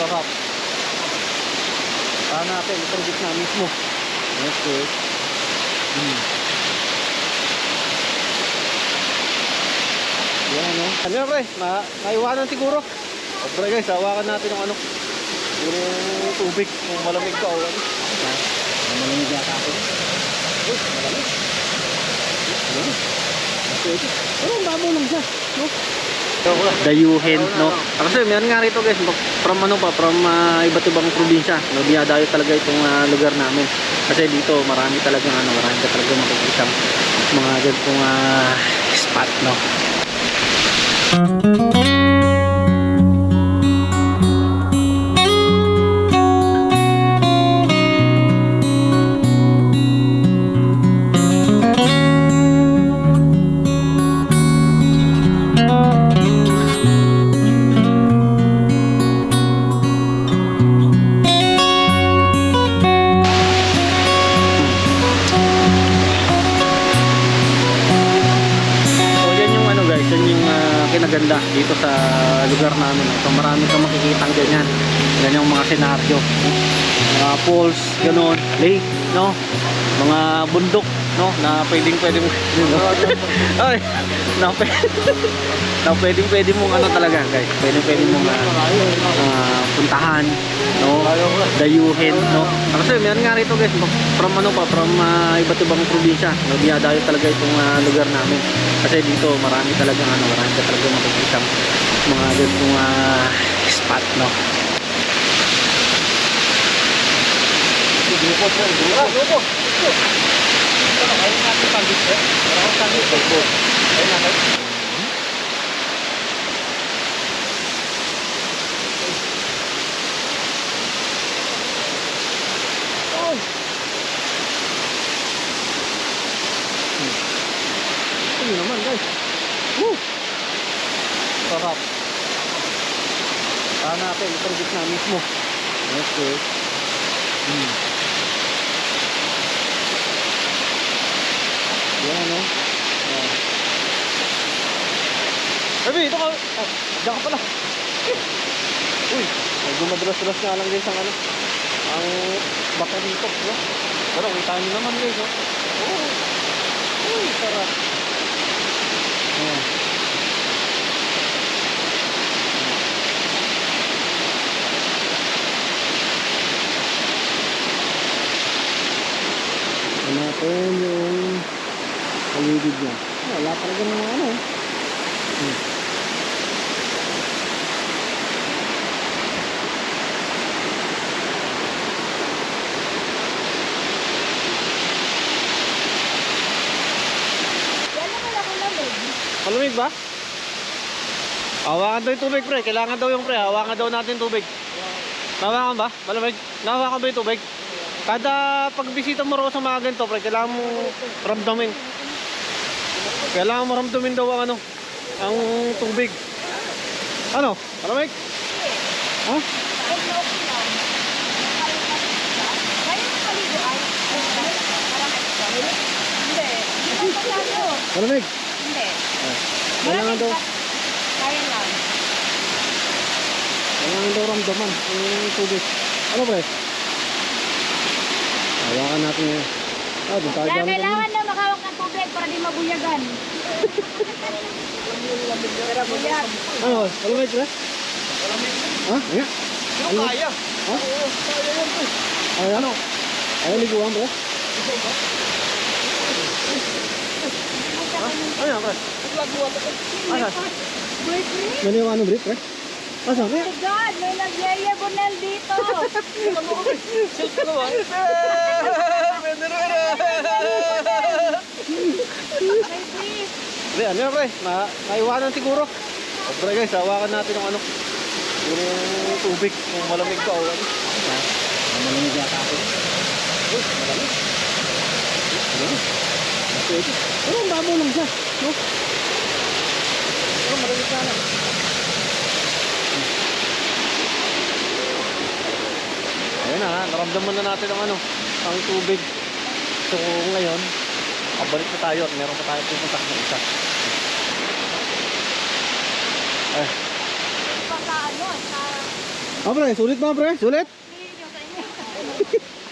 Sarap. Saan natin, ito gitna mismo. Okay. Yan, no? Ano yan, pre? Naiwanan siguro. O, pre, guys, hawakan natin yung ano, yung tubig, yung malamig ka o ano. Malamig yata ako. Uy, malamig. Pwede. Pero babaw lang siya, no? Dayuhin, no? Kasi meron nga rito, guys, from ano pa, from iba't ibang probinsya. No, dinadayo talaga itong lugar namin. Kasi dito marami talagang ano, marami ka talaga makikita mga ganitong spot, no? Kinaganda dito sa lugar namin. So marami kang makikitang ganyan. Ganyang mga senaryo. Mga falls, ganoon, lake, no? Mga bundok, no? Na pwedeng ay, na pwedeng mong ano talaga, guys. Pwedeng mong puntahan, no? Dayuhin, no? Kasi meron nga rito, guys, from ano pa, from iba't ibang probinsya. No? Dinadayo talaga itong lugar namin. Kasi dito marami talagang ano, marami ka talaga makikita mga ganitong spot, no? Grupo. Ito na, kaya natin pag-git, eh. Para ako pag-git, grupo. Kaya natin. Ito naman, guys. Woo! Sarap. Saan natin, ito gitna mismo. Okay. Yan, no? Sabi, ito ka. Diyan ka pala. Uy, gumadras-dras nga lang, guys, ang ano, ang baka dito, no? Pero kita nyo naman, guys, no? Uy, sarap. Ayan. Natin yung paligid niya. Wala talaga ng ano. Malamig ba? Hawakan daw yung tubig, pre. Kailangan daw yung pre. Hawakan daw natin tubig. Hawakan ba? Malamig? Nahawakan ba yung tubig? Kada pagbisita mo ro sa mga ganito, pre, kailangan mo ramdamin. Kailangan mo ramdamin daw ang ano, ang tubig. Ano? Malamig? Ha? Malamig? Hindi. Kailangan daw. Kaya lang. Kailangan daw ramdaman ang tubig. Ano, pre? Hawakan natin ngayon. Doon tayo Kaya gamit. kailangan na makawak ng tubig para di mabuyagan. Ano? Malamig, pre? Ha? Ayan? Ano kaya? Ha? Kaya yan, pre. Ay, ano? Ay, liguan, pre? Ano yan, pre? Naglaguan ako. Asa? Boyfriend? Naliwa ano, pre? Asa, Oh pre? my God, may nagyaya bunel dito. Ano mo kami? Silk ka naman. May please. Pre, ano yan, pre? Naiwanan siguro. O, pre, guys, hawakan natin yung ano, yung tubig, yung malamig ka o ano. Malamig yata ako. Uy, malamig. Malamig. Pwede. Pero ang babaw lang siya, no? Pero malamig na lang. Ayun na, naramdaman na natin ang ano, ang tubig. So ngayon, balik na tayo at meron pa tayo pupunta ng isa. Pa sa ano, sa Ah, pre, sulit ba, pre? Sulit? Hindi nyo sa inyo.